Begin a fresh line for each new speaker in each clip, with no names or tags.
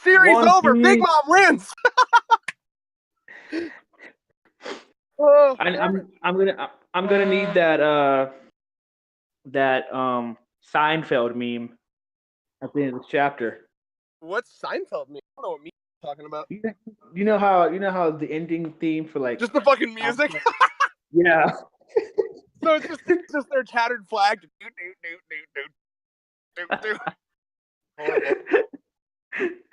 Series
One
over. Big
Piece.
Mom wins. Oh,
I'm gonna need that Seinfeld meme at the end of the chapter.
what's Seinfeld mean? I don't know what meme you're talking about.
You know how the ending theme for like
Just the fucking music.
yeah.
So it's just their tattered flag. Horrible.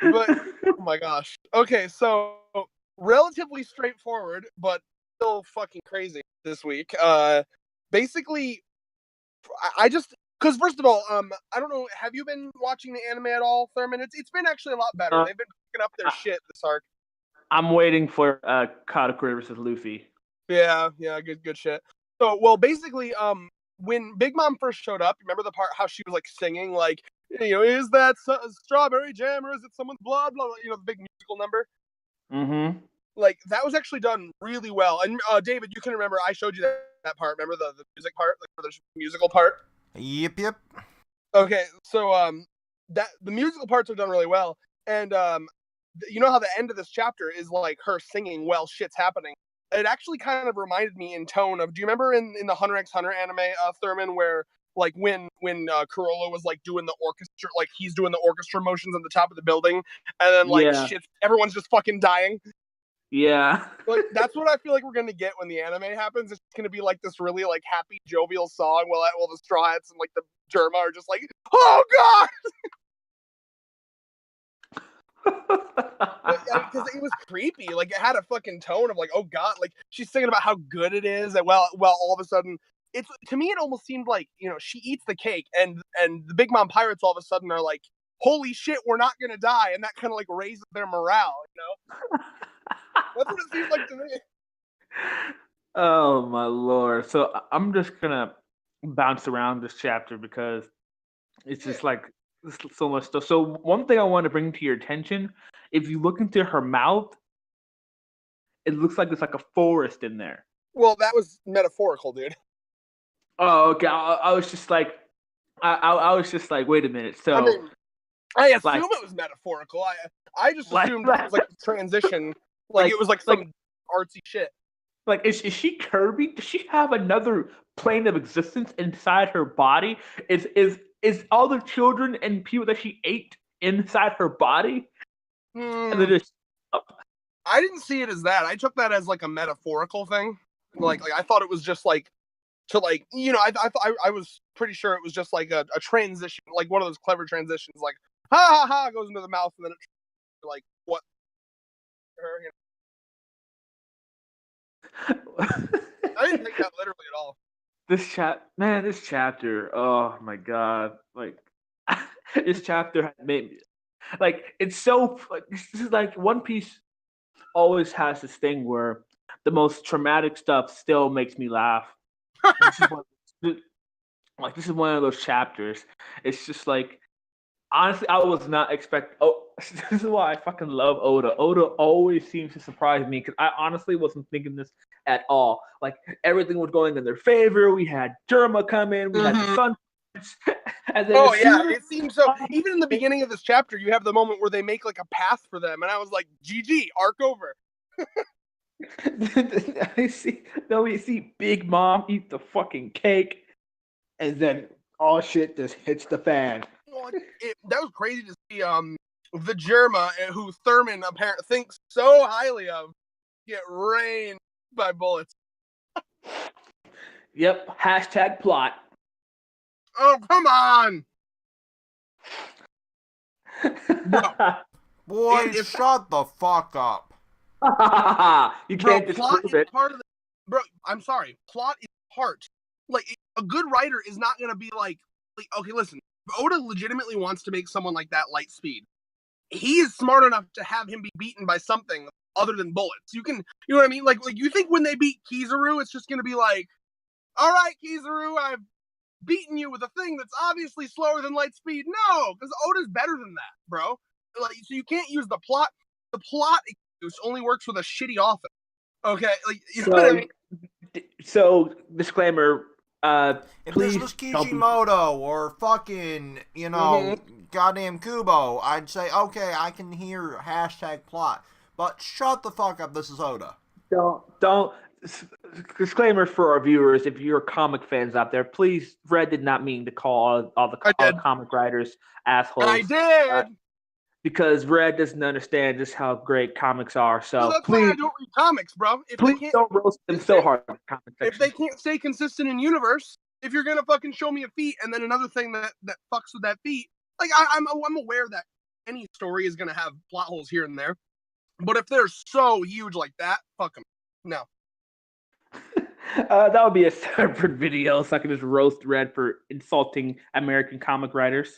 But oh my gosh. Okay, so relatively straightforward, but still fucking crazy this week. Basically, I just because first of all, I don't know. Have you been watching the anime at all, Thurman? It's been actually a lot better. They've been picking up their shit this arc.
I'm waiting for Katakuri versus Luffy.
Yeah, good shit. So, well, basically, when Big Mom first showed up, remember the part how she was like singing, like, is that strawberry jam or is it someone's blood? Blah, blah, the big musical number.
Mm-hmm.
Like that was actually done really well. And David, you can remember I showed you that part. Remember the music part, like for the musical part.
Yep.
Okay, so that the musical parts are done really well, and you know how the end of this chapter is like her singing while shit's happening. It actually kind of reminded me in tone of. Do you remember in the Hunter x Hunter anime, Thurman, where like when Corolla was like doing the orchestra, like he's doing the orchestra motions on the top of the building, and then like shit, everyone's just fucking dying.
Yeah.
Like that's what I feel like we're gonna get when the anime happens. It's gonna be like this really like happy, jovial song while the Straw Hats and like the Germa are just like, oh god. Because it was creepy. Like it had a fucking tone of like, oh god, like she's singing about how good it is, and well, all of a sudden, it's to me it almost seemed like she eats the cake, and the Big Mom Pirates all of a sudden are like, holy shit, we're not gonna die, and that kind of like raises their morale, That's what it seemed like to me.
Oh my lord! So I'm just gonna bounce around this chapter because it's just like so much stuff. So one thing I want to bring to your attention: if you look into her mouth, it looks like there's like a forest in there.
Well, that was metaphorical, dude.
Oh, okay. I was just like, I was just like, wait a minute. So
I mean, I assume it was metaphorical. I just assumed it was like a transition, like it was like some artsy shit.
Like, is she Kirby? Does she have another plane of existence inside her body? Is all the children and people that she ate inside her body? And they're just.
I didn't see it as that. I took that as like a metaphorical thing. Like I thought it was just like to like I was pretty sure it was just like a transition, like one of those clever transitions, like ha ha ha goes into the mouth and then it like what I didn't take that literally at all.
This chapter, oh my god, like this chapter had made me like it's so this is like One Piece always has this thing where the most traumatic stuff still makes me laugh. This is one of those chapters. It's just like honestly, I was not expecting. Oh, this is why I fucking love Oda. Oda always seems to surprise me because I honestly wasn't thinking this at all. Like everything was going in their favor. We had Derma come in. We had the Sun.
And then it seems so. Even in the beginning of this chapter, you have the moment where they make like a path for them, and I was like, "GG, arc over."
We see Big Mom eat the fucking cake, and then all shit just hits the fan.
That was crazy to see. The Germa, who Thurman apparently thinks so highly of, get rained by bullets.
Yep. # plot.
Oh, come on.
Boy, shut the fuck up.
You can't disprove it.
Part of the, bro, I'm sorry. Plot is part. Like, a good writer is not going to be like, okay, listen. Oda legitimately wants to make someone like that light speed. He is smart enough to have him be beaten by something other than bullets. You know what I mean? Like you think when they beat Kizaru, it's just going to be like, all right, Kizaru, I've beaten you with a thing that's obviously slower than light speed. No, because Oda's better than that, bro. Like, so you can't use the plot. The plot excuse only works with a shitty author. Okay, like you know what I mean?
So disclaimer:
If
please
this was
don't be-
Kishimoto or fucking, goddamn Kubo, I'd say, okay, I can hear hashtag plot. But shut the fuck up, this is Oda.
don't. Disclaimer for our viewers: if you're comic fans out there, please, Red did not mean to call all
I
the
did.
comic writers assholes.
I did.
Because Red doesn't understand just how great comics are. So
That's
please,
why I don't read comics, bro. If
please
they can't,
don't roast them so hard in the comic
if
section.
they can't stay consistent in universe, if you're gonna fucking show me a feat and then another thing that fucks with that feat, like I'm aware that any story is gonna have plot holes here and there, but if they're so huge like that, fuck them. No.
That would be a separate video, so I can just roast Red for insulting American comic writers.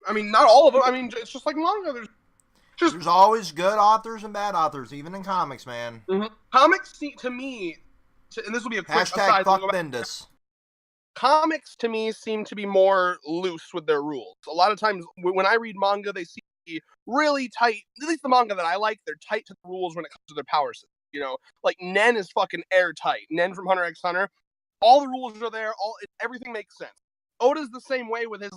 I mean, not all of them. I mean, it's just like manga.
There's always good authors and bad authors, even in comics, man.
Comics, to me, and this will be a quick
Hashtag
aside.
fuck Bendis.
Comics, to me, seem to be more loose with their rules. A lot of times, when I read manga, they seem to be really tight. At least the manga that I like, they're tight to the rules when it comes to their power system. You know, like Nen is fucking airtight. Nen from Hunter x Hunter, all the rules are there. Everything makes sense. Oda's the same way with his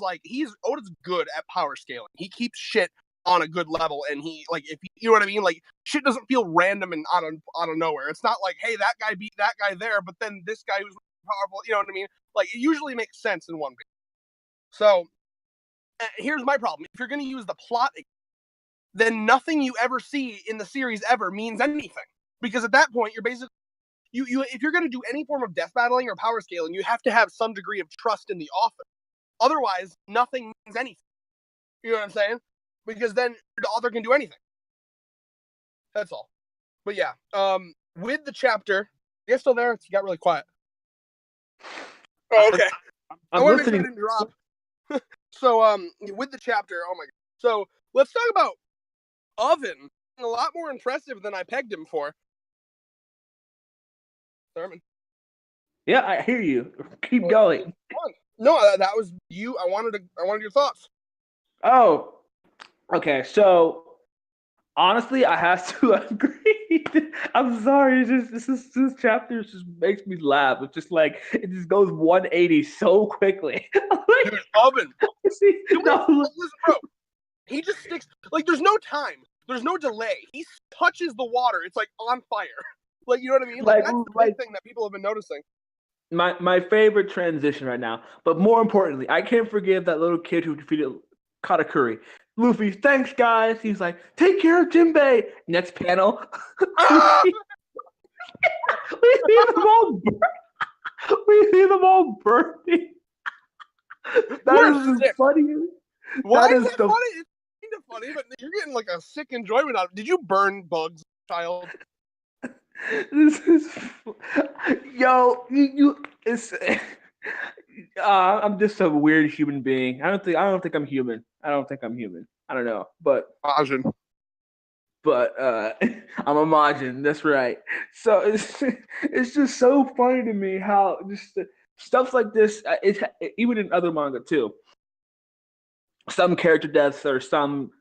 Oda's good at power scaling. He keeps shit on a good level, and if you know what I mean, like shit doesn't feel random and out of nowhere. It's not like, hey, that guy beat that guy there, but then this guy who's powerful, you know what I mean? Like it usually makes sense in One Piece. So here's my problem: if you're going to use the plot, then nothing you ever see in the series ever means anything, because at that point you're basically if you're going to do any form of death battling or power scaling, you have to have some degree of trust in the author. Otherwise, nothing means anything. You know what I'm saying? Because then the author can do anything. That's all. But yeah, with the chapter, you're still there? You got really quiet. Oh, okay.
I'm
I
listening.
didn't drop. So, with the chapter, oh my god. So let's talk about Oven. A lot more impressive than I pegged him for. Thurman.
Yeah, I hear you. Keep going.
No, that was you. I wanted your thoughts.
Oh, okay. So honestly, I have to agree. I'm sorry. This chapter just makes me laugh. It's just like it just goes 180 so quickly.
Dude, Oven.
Listen,
bro. He just sticks. Like, there's no time. There's no delay. He touches the water. It's like on fire. Like, you know what I mean? Like that's the big thing that people have been noticing.
My favorite transition right now. But more importantly, I can't forgive that little kid who defeated Katakuri. Luffy, thanks guys. He's like, take care of Jinbei. Next panel. We see them all burning. That is the funniest.
Why is that funny? It's kind of funny, but you're getting like a sick enjoyment out of it. Did you burn bugs, child?
This is it's I'm just a weird human being. I don't think I'm human. I don't know. But
Majin.
But I'm a Majin, that's right. So it's just so funny to me how just stuff like this, even in other manga too. Some character deaths or something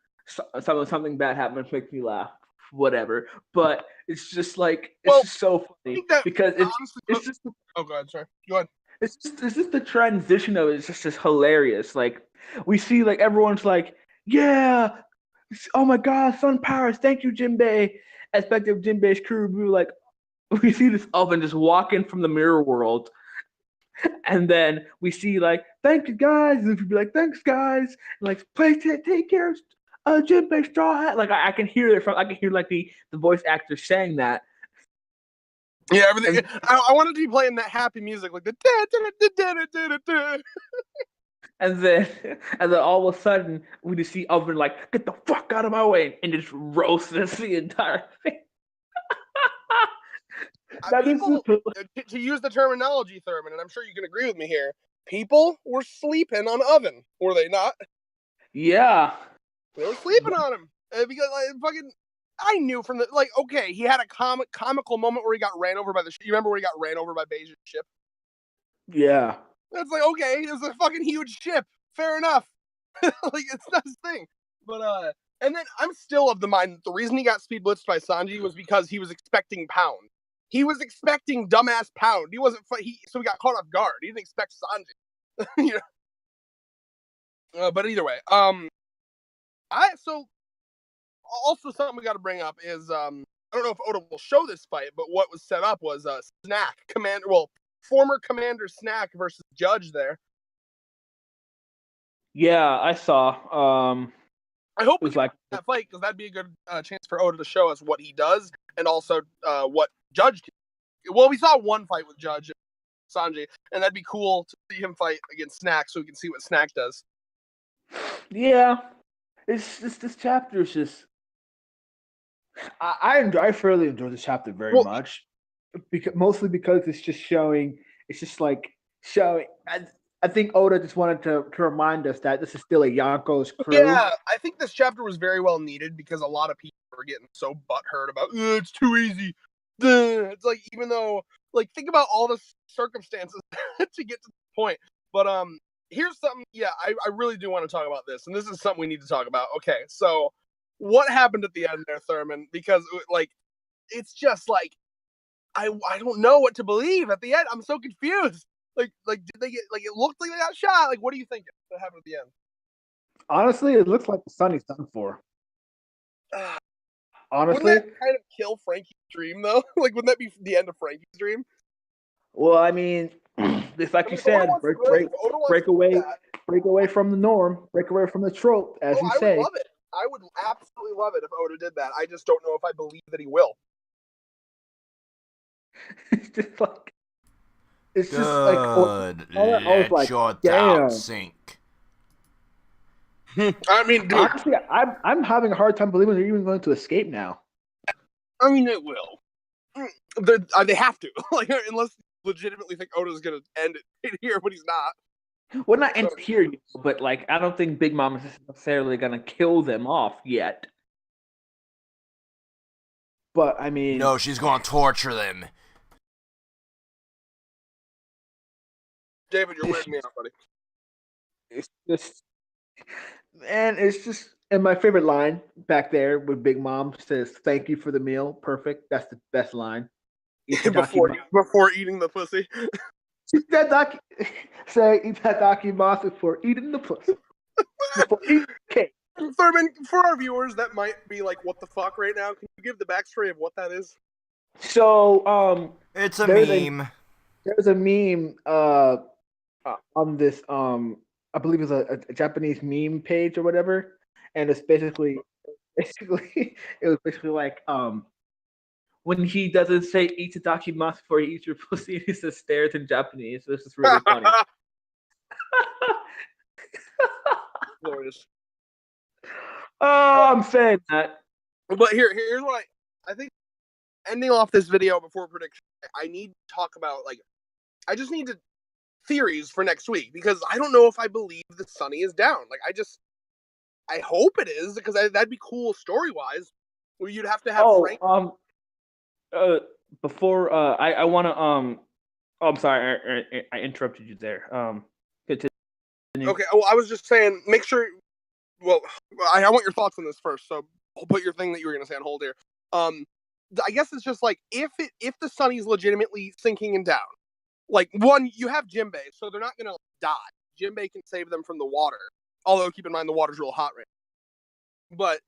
bad happens makes me laugh. Whatever, but it's just like just so funny because it's just.
Oh, go ahead, sorry. Go ahead.
It's just the transition of it. It's just hilarious. Like we see, like everyone's like, yeah, oh my god, Sun Powers, thank you, Jinbei. Aspect of Jinbei's crew, we see this Oven just walking from the mirror world. And then we see like, thank you guys, and we'd be like, thanks guys, and like, please take care of Jinbei Straw Hat. Like I can hear like the voice actor saying that.
Yeah, everything. I wanted to be playing that happy music, like the da.
And then all of a sudden we just see Oven like, get the fuck out of my way, and just roast the entire thing.
To use the terminology, Thurman, and I'm sure you can agree with me here, people were sleeping on Oven, were they not?
Yeah.
They were sleeping on him. Because, I knew from the, okay, he had a comical moment where he got ran over by the ship. You remember where he got ran over by Beiji's ship?
Yeah.
It's like, okay, it was a fucking huge ship. Fair enough. It's not his thing. But, and then I'm still of the mind that the reason he got speed blitzed by Sanji was because he was expecting Pound. he was expecting dumbass Pound. He wasn't. So he got caught off guard. He didn't expect Sanji. You know? But either way, so also something we got to bring up is I don't know if Oda will show this fight, but what was set up was Snack former Commander Snack versus Judge there.
Yeah, I saw.
I hope we can that fight because that'd be a good chance for Oda to show us what he does and also what Judge can. Well, we saw one fight with Judge and Sanji, and that'd be cool to see him fight against Snack so we can see what Snack does.
Yeah, it's just this chapter is just. I thoroughly enjoy this chapter very much, mostly because it's just showing. It's just like showing. I think Oda just wanted to remind us that this is still a Yonko's crew.
Yeah, I think this chapter was very well needed because a lot of people were getting so butthurt about it's too easy. It's like, even though, like, think about all the circumstances to get to this point. But here's something. Yeah, I really do want to talk about this, and this is something we need to talk about. Okay, so what happened at the end there, Thurman? Because like, it's just like I don't know what to believe at the end. I'm so confused. Like, did they get, like, it looked like they got shot? Like, what do you think that happened at the end?
Honestly, it looks like the Sunny's done for. Honestly,
wouldn't that kind of kill Frankie's dream, though? Like, wouldn't that be the end of Frankie's dream?
Well, I mean, it's like you said, break away from the norm, break away from the trope, as you say.
I would love it. I would absolutely love it if Oda did that. I just don't know if I believe that he will.
It's just like. It's
Good.
just like I was like,
your
damn.
doubt sink.
I mean, dude,
honestly, I'm having a hard time believing they're even going to escape now.
I mean, it will. They have to, like, unless legitimately think Oda's gonna end it here, but he's not.
Well, not end it here, but like, I don't think Big Mom is necessarily gonna kill them off yet. But I mean,
no, she's gonna torture them.
David, you're weirding me out, buddy.
It's just, and it's just, and my favorite line back there with Big Mom says, "Thank you for the meal. Perfect." That's the best line.
Before eating the pussy.
Say Itadaki before eating the pussy. Before eating the cake.
Thurman, for our viewers that might be like, "What the fuck?" right now, can you give the backstory of what that is?
So,
it's a meme.
There's a meme on this I believe it's a Japanese meme page or whatever, and it's basically it was basically like when he doesn't say "itadakimasu" before he eats your pussy, he says "stares" in Japanese. This is really funny.
Glorious.
Oh, I'm saying that.
But here's what I think. Ending off this video before prediction, I need to talk about, like, I just need to theories for next week because I don't know if I believe that Sunny is down. Like, I hope it is because that'd be cool story wise. Where you'd have to have Frank.
Before I want to I'm sorry, I interrupted you there. Continue.
Okay, well, I was just saying, make sure. Well, I want your thoughts on this first, so I'll put your thing that you were going to say on hold here. I guess it's just like if the Sunny's legitimately sinking and down, like, one, you have Jinbei, so they're not gonna die. Jinbei can save them from the water, although keep in mind the water's real hot right now. But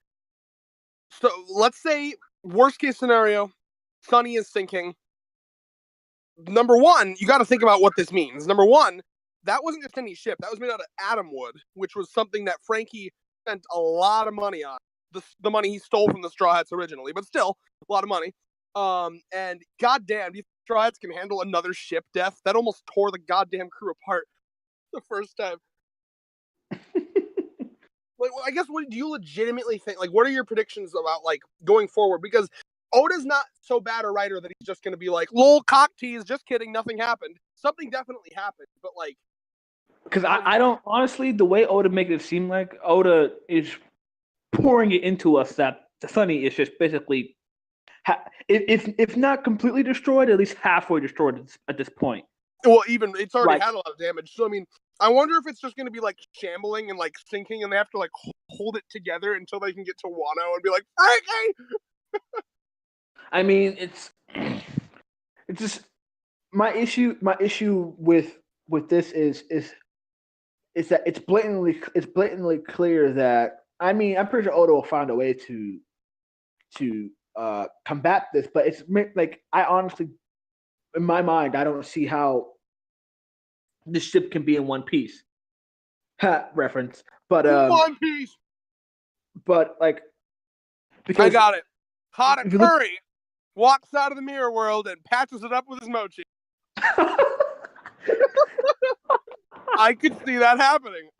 so let's say worst case scenario, Sunny is sinking. Number one, you got to think about what this means. Number one, that wasn't just any ship; that was made out of atom wood, which was something that Frankie spent a lot of money on. The money he stole from the Straw Hats originally, but still a lot of money. And goddamn, do you think Straw Hats can handle another ship death? That almost tore the goddamn crew apart the first time. Like, I guess, what do you legitimately think? Like, what are your predictions about, like, going forward? Because Oda's not so bad a writer that he's just going to be like, lol, cock tease, just kidding, nothing happened. Something definitely happened, but, like...
Because I don't, honestly, the way Oda makes it seem like Oda is pouring it into us that the Sunny is just basically, if not completely destroyed, at least halfway destroyed at this point.
Well, even, it's already had a lot of damage. So, I mean, I wonder if it's just going to be, like, shambling and, like, sinking, and they have to, like, hold it together until they can get to Wano and be like, Frankie!
I mean, it's... It's just my issue. My issue with this is that it's blatantly clear that I'm pretty sure Oda will find a way to combat this, but it's like I honestly, in my mind, I don't see how this ship can be in one piece. Ha, reference, but
One Piece.
But like, because
I got it.
if you look-
Katakuri walks out of the mirror world and patches it up with his mochi. I could see that happening.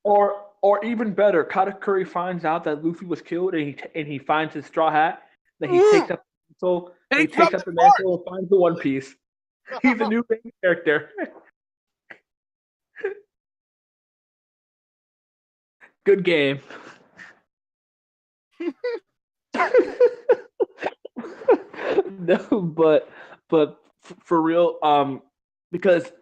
Or even better, Katakuri finds out that Luffy was killed, and he finds his straw hat. That he takes up the mantle. He takes up the mantle and finds the One Piece. He's a new main character. Good game. No, but for real, because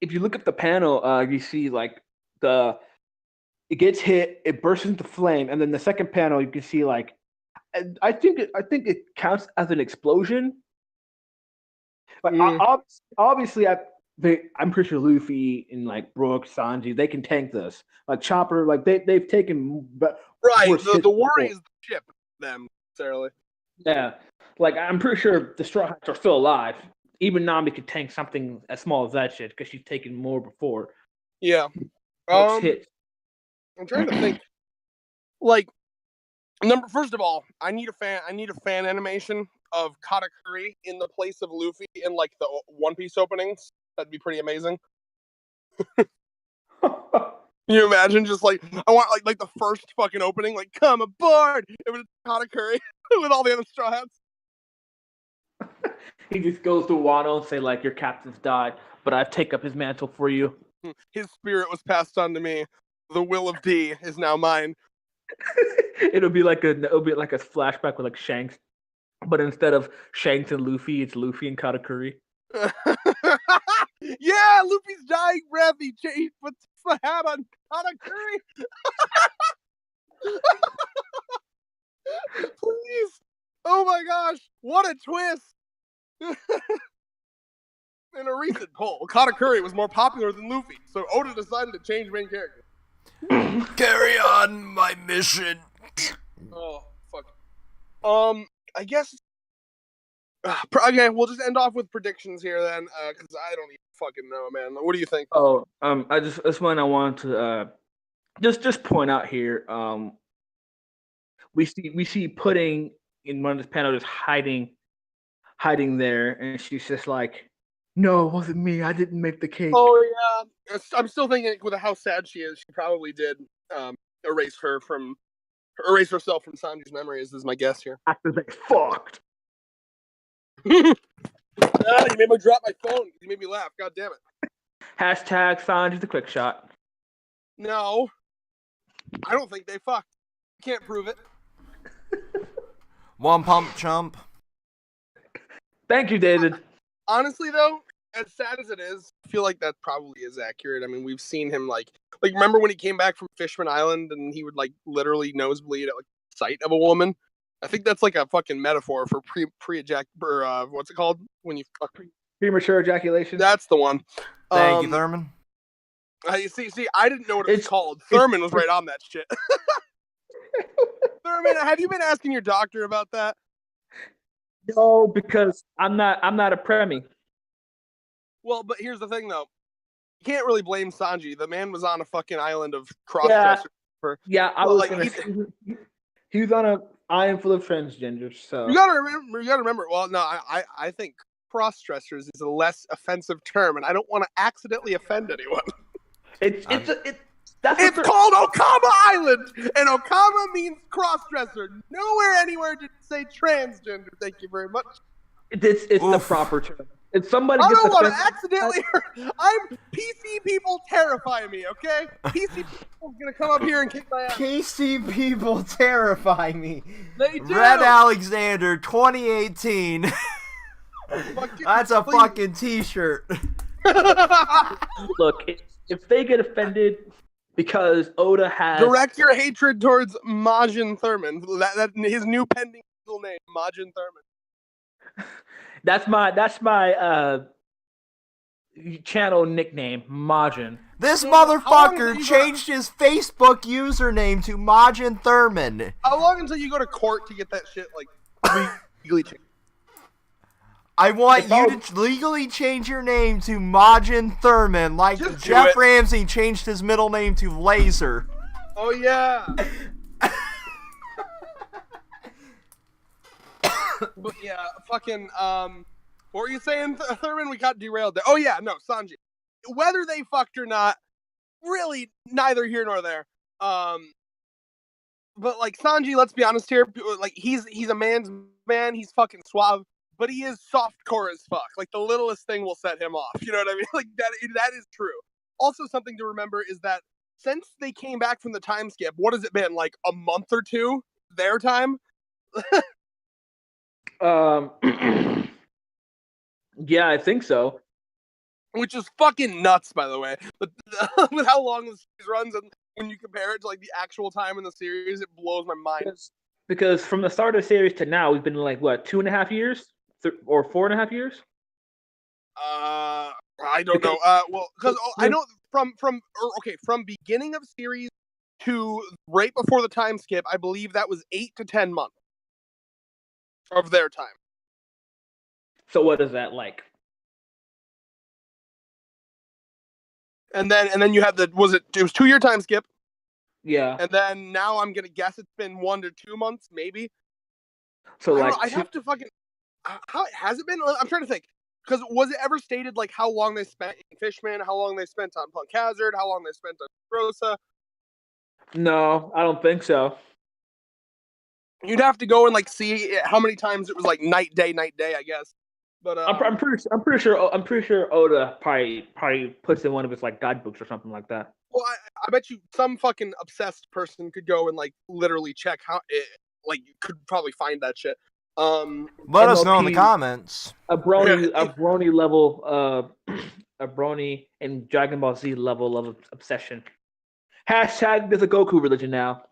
if you look at the panel, you see like it gets hit, it bursts into flame, and then the second panel you can see like I think it counts as an explosion. But obviously, I'm pretty sure Luffy and like Brooks, Sanji, they can tank this. Like Chopper, like they've taken
right. The worry
before.
is the ship, them necessarily.
Yeah, like I'm pretty sure the Straw Hats are still alive. Even Nami could tank something as small as that shit because she's taken more before.
Yeah.
Hit.
I'm trying to think. Like, first of all, I need a fan animation of Katakuri in the place of Luffy in like the One Piece openings. That'd be pretty amazing. Can you imagine just like I want like the first fucking opening, like come aboard. It was Katakuri with all the other Straw Hats.
He just goes to Wano and say like your captain's died, but I've taken up his mantle for you.
His spirit was passed on to me. The will of D is now mine.
It'll be like a flashback with like Shanks, but instead of Shanks and Luffy, it's Luffy and Katakuri.
Yeah, Luffy's dying breath. He puts the hat on Katakuri. Please. Oh my gosh. What a twist. In a recent poll, Katakuri was more popular than Luffy, so Oda decided to change main character.
Carry on my mission.
Oh, fuck. I guess. Okay, we'll just end off with predictions here then, because I don't even fucking know, man. What do you think?
Oh, this one I wanted to just point out here. We see Pudding in one of this panel just hiding there, and she's just like, "No, it wasn't me. I didn't make the cake."
Oh yeah, I'm still thinking with how sad she is. She probably did erase herself from Sanji's memories. Is my guess here.
After they fucked.
You made me drop my phone. You made me laugh. God damn it.
Hashtag Sanji's the quick shot.
No, I don't think they fucked. Can't prove it.
One pump chump.
Thank you, David.
Honestly, though, as sad as it is, I feel like that probably is accurate. I mean, we've seen him like remember when he came back from Fishman Island and he would like literally nosebleed at like the sight of a woman. I think that's like a fucking metaphor for what's it called when you fuck
premature ejaculation.
That's the one.
Thank you, Thurman.
See, I didn't know what it was called. Thurman was right on that shit. Thurman, have you been asking your doctor about that?
No, because I'm not a preemie.
Well, but here's the thing, though. You can't really blame Sanji. The man was on a fucking island of cross-dressers.
I was like, gonna say, he was on an island full of transgenders. So
you gotta remember. Well, no, I think cross-dressers is a less offensive term, and I don't want to accidentally offend anyone.
It's
called Okama Island, and Okama means cross-dresser. Nowhere, anywhere did it say transgender. Thank you very much.
It's the proper term. If somebody
I
gets
don't want to accidentally PC people terrify me, okay? PC people gonna come up here and kick my ass.
PC people terrify me.
They do.
Red Alexander 2018. That's a fucking t-shirt.
Look, if they get offended because Oda has...
Direct your hatred towards Majin Thurman. That his new pending legal name, Majin Thurman.
That's my channel nickname, Majin.
This
So, how long
motherfucker
until you
changed his Facebook username to Majin Thurman.
How long until you go to court to get that shit like legally changed?
I want
If
you
I
to legally change your name to Majin Thurman, like
Just do
Jeff
it.
Ramsey changed his middle name to Laser.
Oh yeah. But yeah, fucking what were you saying, Thurman? We got derailed there. Oh yeah, no, Sanji. Whether they fucked or not, really neither here nor there. But like Sanji, let's be honest here, like he's a man's man, he's fucking suave, but he is softcore as fuck. Like the littlest thing will set him off. You know what I mean? Like that is true. Also, something to remember is that since they came back from the time skip, what has it been, like a month or two their time?
Yeah, I think so.
Which is fucking nuts, by the way. But with how long the series runs, and when you compare it to like the actual time in the series, it blows my mind.
Because from the start of the series to now, we've been like what 2.5 years, or 4.5 years.
I don't know. Well, because I know from beginning of series to right before the time skip, I believe that was 8 to 10 months of their time.
So what is that like?
And then you have it was 2-year time skip,
Yeah.
and then now I'm gonna guess it's been 1 to 2 months, maybe.
So
I don't
like
know, I'd have to fucking. How has it been? I'm trying to think. Because was it ever stated like how long they spent in Fishman, how long they spent on Punk Hazard, how long they spent on Rosa?
No, I don't think so.
You'd have to go and like see how many times it was like night day, I guess. But
I'm pretty sure Oda probably puts in one of his like guidebooks or something like that.
well, I bet you some fucking obsessed person could go and like literally check how it, like you could probably find that shit.
Let us know in the
MLP
comments.
A Brony level, a Brony and Dragon Ball Z level of obsession. Hashtag there's a Goku religion now.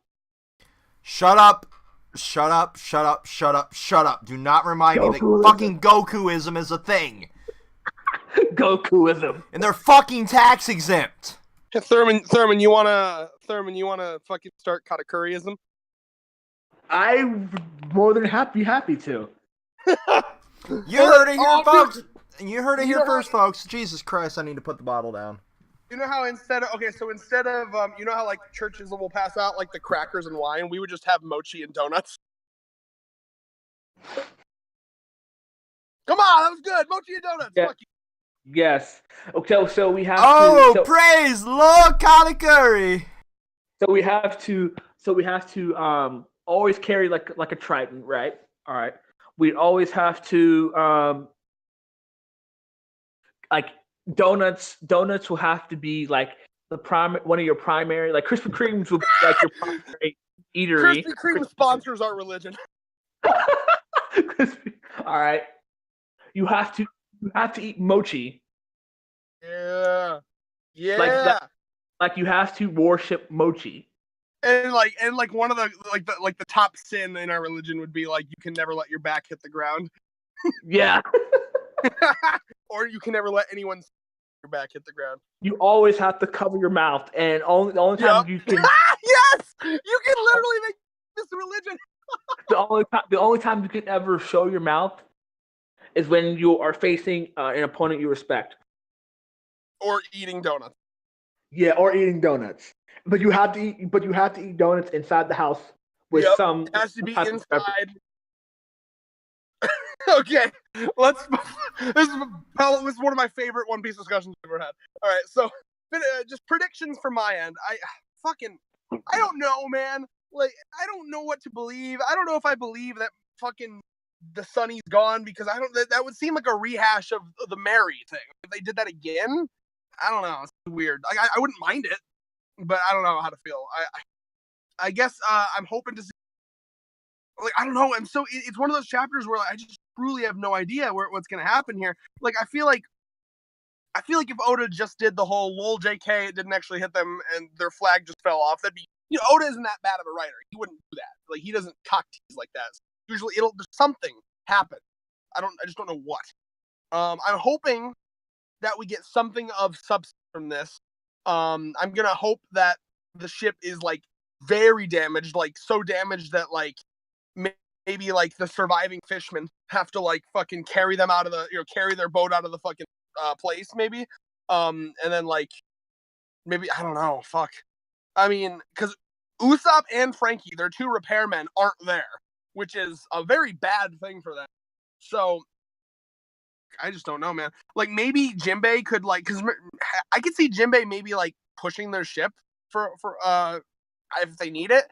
Shut up. Shut up, shut up, shut up, shut up. Do not remind me that
Gokuism.
fucking Gokuism is a thing.
Gokuism.
And they're fucking tax exempt.
Thurman, you wanna fucking start Katakuriism?
I'm more than happy to.
You heard it here,
Oh,
folks. You heard it
You
here
know
first, folks. Jesus Christ, I need to put the bottle down.
You know how instead of you know how like churches will pass out like the crackers and wine, we would just have mochi and donuts. Come on, that was good. Mochi and donuts.
Yeah.
Fuck you.
Yes. Okay, so we have
Oh,
to.
praise Lord Katakuri.
So we have to always carry like a trident, right? All right. We always have to like donuts will have to be like one of your primary, like Krispy Kremes will be like your primary eatery.
Krispy Kreme sponsors our religion.
All right. You have to eat mochi.
Yeah.
Like you have to worship mochi.
And one of the top sin in our religion would be like you can never let your back hit the ground.
Yeah.
Or you can never let anyone your back hit the ground.
You always have to cover your mouth, and the only time you can
yes, you can literally make this religion.
the only time you can ever show your mouth is when you are facing an opponent you respect,
or eating donuts.
Yeah, or eating donuts. But you have to eat donuts inside the house with some.
It has to be
type of pepper.
inside. Okay, this is one of my favorite One Piece discussions I've ever had. All right, so just predictions from my end. I don't know, man. Like, I don't know what to believe. I don't know if I believe that fucking the Sunny's gone, because that would seem like a rehash of the Mary thing. If they did that again, I don't know. It's weird. Like, I wouldn't mind it, but I don't know how to feel. I guess I'm hoping to see. Like, I don't know. It's one of those chapters where I just truly have no idea what's gonna happen here. Like, I feel like if Oda just did the whole lol JK, it didn't actually hit them and their flag just fell off, that'd be, Oda isn't that bad of a writer. He wouldn't do that. Like, he doesn't cock tease like that. So usually there's something happen. I just don't know what. I'm hoping that we get something of substance from this. I'm gonna hope that the ship is like very damaged, like so damaged that like maybe like the surviving fishermen have to like fucking carry them out of the, carry their boat out of the fucking place maybe. And then like maybe, I don't know, fuck. I mean, because Usopp and Frankie, their two repairmen, aren't there, which is a very bad thing for them. So I just don't know, man. Like maybe Jinbei could like, because I could see Jinbei maybe like pushing their ship for if they need it.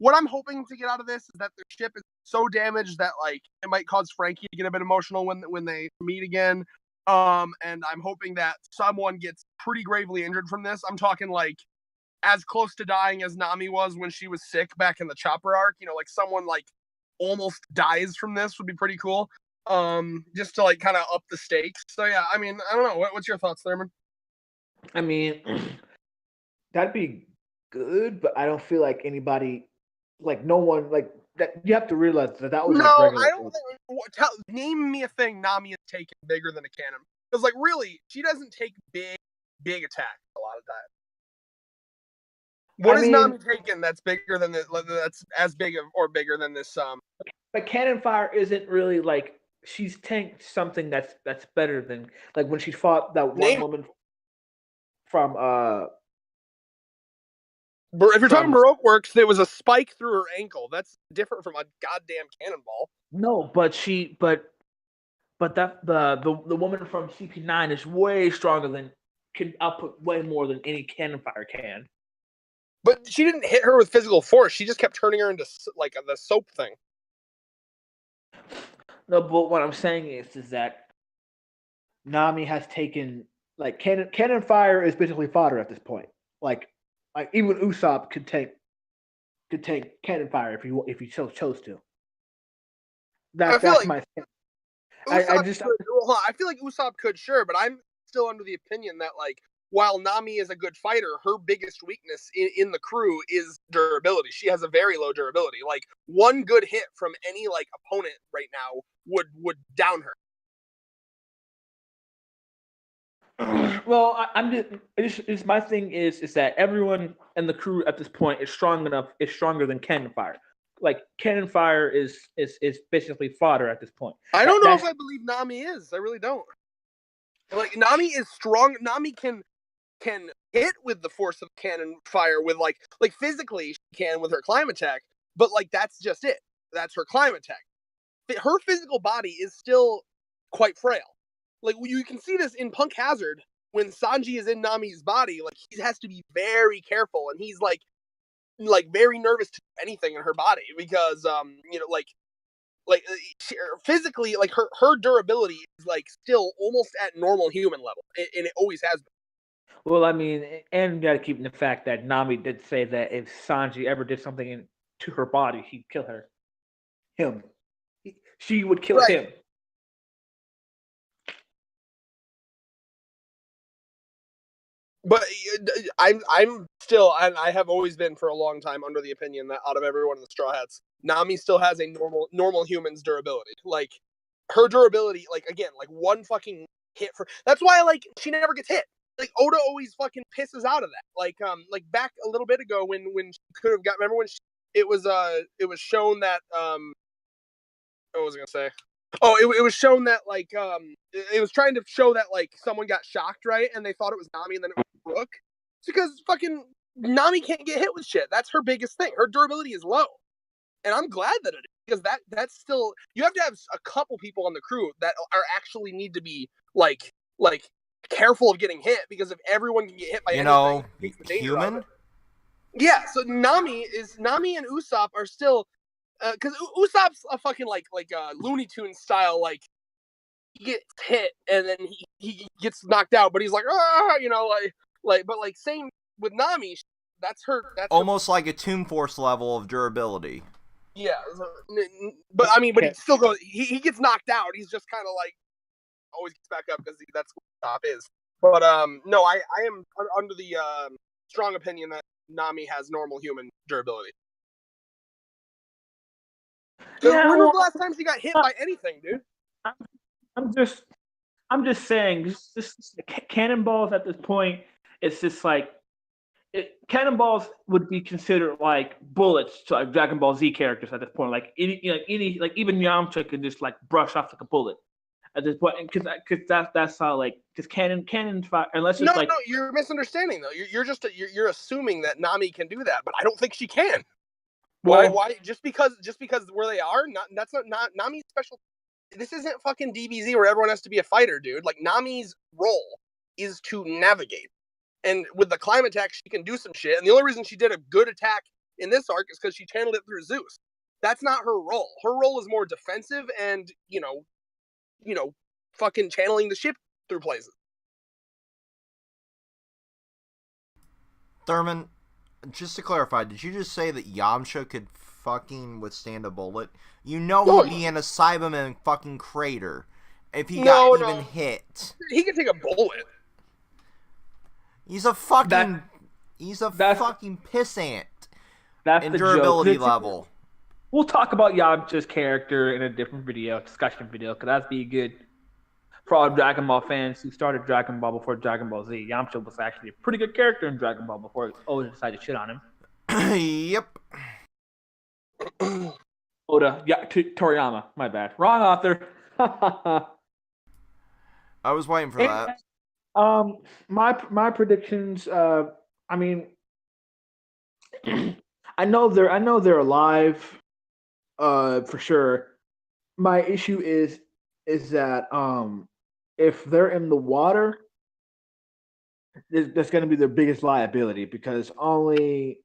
What I'm hoping to get out of this is that their ship is so damaged that like it might cause Frankie to get a bit emotional when they meet again. And I'm hoping that someone gets pretty gravely injured from this. I'm talking like as close to dying as Nami was when she was sick back in the Chopper arc. Like someone like almost dies from this would be pretty cool. Just to like kind of up the stakes. So yeah, I mean, I don't know. What's your thoughts, Thurman?
I mean, that'd be good, but I don't feel like anybody, like no one, like that. You have to realize that was
no.
Like
I don't think. Name me a thing Nami has taken bigger than a cannon. Because like really, she doesn't take big attacks a lot of times. What is Nami taking that's bigger than this? That's as big or bigger than this?
But cannon fire isn't really like. She's tanked something that's better than like when she fought that one woman from
But if you're talking Baroque Works, there was a spike through her ankle. That's different from a goddamn cannonball.
No, but that the woman from CP9 is way stronger than can output way more than any cannon fire can.
But she didn't hit her with physical force. She just kept turning her into like the soap thing.
No, but what I'm saying is that Nami has taken like cannon fire is basically fodder at this point. Like even Usopp could take cannon fire if you chose to. That's like my.
I feel like Usopp could, sure, but I'm still under the opinion that like while Nami is a good fighter, her biggest weakness in the crew is durability. She has a very low durability. Like one good hit from any like opponent right now would down her.
Well, my thing is that everyone in the crew at this point is stronger than cannon fire. Like cannon fire is basically fodder at this point.
I don't know if I believe Nami is. I really don't. Like Nami is strong. Nami can hit with the force of cannon fire with like physically she can with her climb attack, but like that's just it. That's her climb attack. Her physical body is still quite frail. Like you can see this in Punk Hazard when Sanji is in Nami's body. Like he has to be very careful, and he's like very nervous to do anything in her body because physically like her durability is like still almost at normal human level, and it always has been.
Well, I mean, and you got to keep in the fact that Nami did say that if Sanji ever did something to her body, he'd kill him. She would kill him.
But I'm still, and I have always been for a long time under the opinion that out of everyone in the Straw Hats, Nami still has a normal human's durability. Like her durability, like again, like one fucking hit for. That's why like she never gets hit. Like Oda always fucking pisses out of that. Like back a little bit ago when she could have got. Remember when it was shown that what was I gonna say? Oh, it was shown that like it was trying to show that like someone got shocked, right? And they thought it was Nami, and then it was Brooke. It's because fucking Nami can't get hit with shit. That's her biggest thing. Her durability is low, and I'm glad that it is because that's still you have to have a couple people on the crew that are actually need to be like careful of getting hit because if everyone can get hit by anything,
human.
Yeah, so Nami and Usopp are still. Because Usopp's a fucking like Looney Tunes style, like he gets hit and then he gets knocked out, but he's like but like same with Nami, that's
almost like a Toon Force level of durability.
Yeah, but I mean, but he still goes. He gets knocked out. He's just kind of like always gets back up because that's what Usopp is. But no, I am under the strong opinion that Nami has normal human durability. Yeah, when was the last time she got hit by anything, dude?
I'm just I'm just saying, cannonballs at this point, it's just like cannonballs would be considered like bullets to like Dragon Ball Z characters at this point. Like any like even Yamcha can just like brush off like a bullet at this point, because that's how like because cannon fire unless
No,
it's like
no, you're misunderstanding though. You're assuming that Nami can do that, but I don't think she can.
well,
Why? Just because where they are, that's not Nami's special. This isn't fucking DBZ where everyone has to be a fighter, dude. Like Nami's role is to navigate, and with the climb attack, she can do some shit. And the only reason she did a good attack in this arc is because she channeled it through Zeus. That's not her role. Her role is more defensive and fucking channeling the ship through places.
Thurman, just to clarify, did you just say that Yamcha could fucking withstand a bullet? You know
No,
he'd be in a Cyberman fucking crater if he
No,
got
no.
even hit.
He can take a bullet.
He's a fucking
that's-
fucking pissant
that's
in
the
durability
joke.
level.
We'll talk about Yamcha's character in a different discussion video, because that'd be good for all Dragon Ball fans who started Dragon Ball before Dragon Ball Z. Yamcha was actually a pretty good character in Dragon Ball before Oda decided to shit on him.
Yep.
Oda, Toriyama, my bad. Wrong author.
I was waiting for that.
My predictions. I mean, I know they're alive, for sure. My issue is that if they're in the water, that's going to be their biggest liability, because only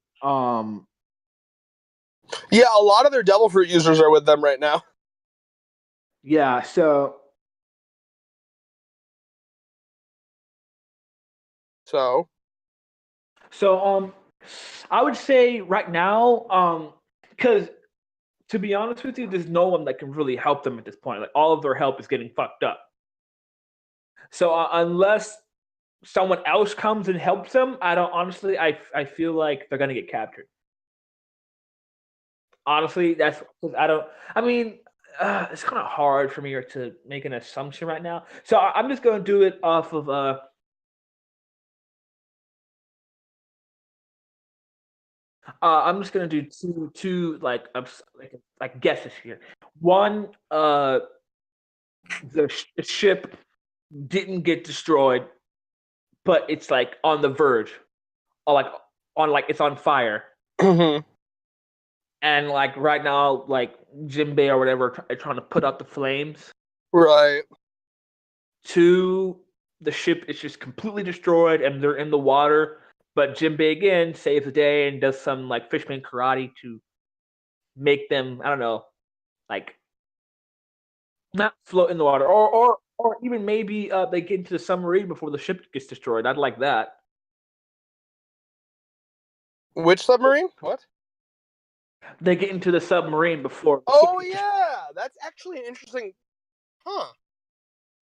Yeah, a lot of their Devil Fruit users are with them right now.
yeah. So I would say right now, because to be honest with you, there's no one that can really help them at this point. Like all of their help is getting fucked up. So unless someone else comes and helps them, I feel like they're gonna get captured. Honestly, that's because I don't. I mean, it's kind of hard for me to make an assumption right now. So I'm just gonna do it off of I'm just gonna do two like guesses here. One, the ship didn't get destroyed, but it's like on the verge, or like it's on fire,
Mm-hmm.
and like right now, like Jinbei or whatever trying to put out the flames.
Right.
Two, the ship is just completely destroyed and they're in the water, but Jinbei again saves the day and does some like fishman karate to make them, I don't know, like not float in the water, or even maybe they get into the submarine before the ship gets destroyed. I'd like that.
Which submarine? What?
They get into the submarine before.
Oh yeah, that's actually an interesting. Huh.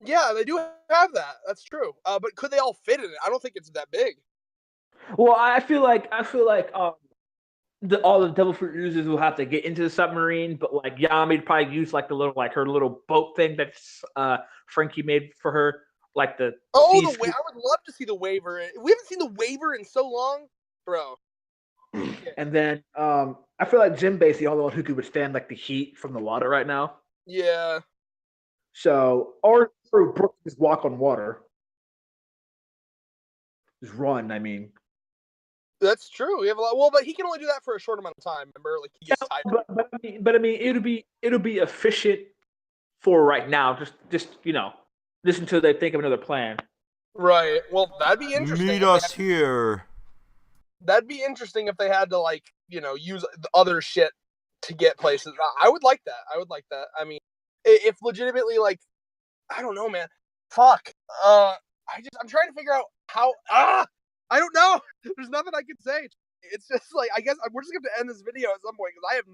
Yeah, they do have that. That's true. But could they all fit in it? I don't think it's that big.
Well, I feel like all the Devil Fruit users will have to get into the submarine, but like Yami'd probably use like her little boat thing that's Frankie made for her, like the.
Oh, I would love to see the waiver. We haven't seen the waiver in so long, bro.
And then I feel like Jinbei's the only one who could withstand like the heat from the water right now.
Yeah.
So or Brook just walk on water, just run. I mean.
That's true. We have a lot. Well, but he can only do that for a short amount of time. Remember, like he gets tired.
But I mean, it'll be efficient for right now. Just until they think of another plan.
Right. Well, that'd be interesting.
Meet us here.
That'd be interesting if they had to use the other shit to get places. I would like that. I mean, if legitimately I don't know, man. Fuck. I'm trying to figure out how. I don't know. There's nothing I can say. It's just I guess we're just going to end this video at some point because I have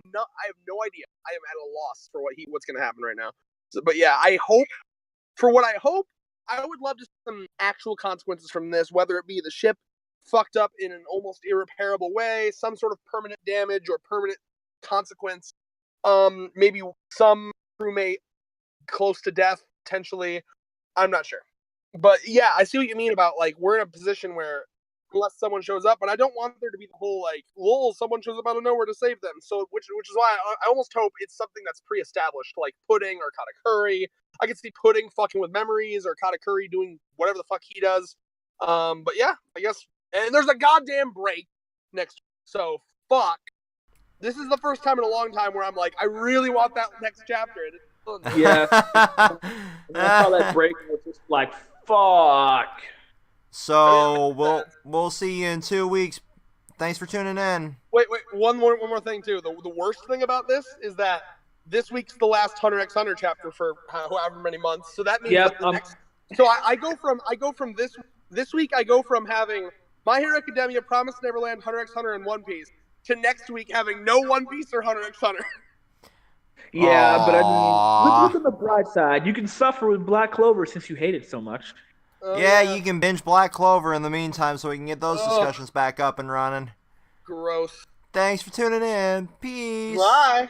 no idea. I am at a loss for what's going to happen right now. So, but yeah, I hope I would love to see some actual consequences from this, whether it be the ship fucked up in an almost irreparable way, some sort of permanent damage or permanent consequence. Maybe some crewmate close to death, potentially. I'm not sure. But yeah, I see what you mean about, like, we're in a position where unless someone shows up, and I don't want there to be the whole, like, lol, someone shows up out of nowhere to save them. So, which is why I almost hope it's something that's pre-established, like Pudding or Katakuri. I could see Pudding fucking with memories, or Katakuri doing whatever the fuck he does. But yeah, I guess. And there's a goddamn break next week, so fuck. This is the first time in a long time where I'm like, I really want that next chapter.
Yeah. I saw that break and was just like, fuck.
So we'll see you in 2 weeks. Thanks for tuning in.
Wait, one more thing too. The worst thing about this is that this week's the last Hunter x Hunter chapter for however many months. So that means that the next. So I go from this week. I go from having My Hero Academia, Promise Neverland, Hunter x Hunter, and One Piece to next week having no One Piece or Hunter x Hunter.
Yeah, but I mean, look on the bright side. You can suffer with Black Clover since you hate it so much.
Yeah, you can binge Black Clover in the meantime so we can get those discussions back up and running.
Gross.
Thanks for tuning in. Peace.
Bye.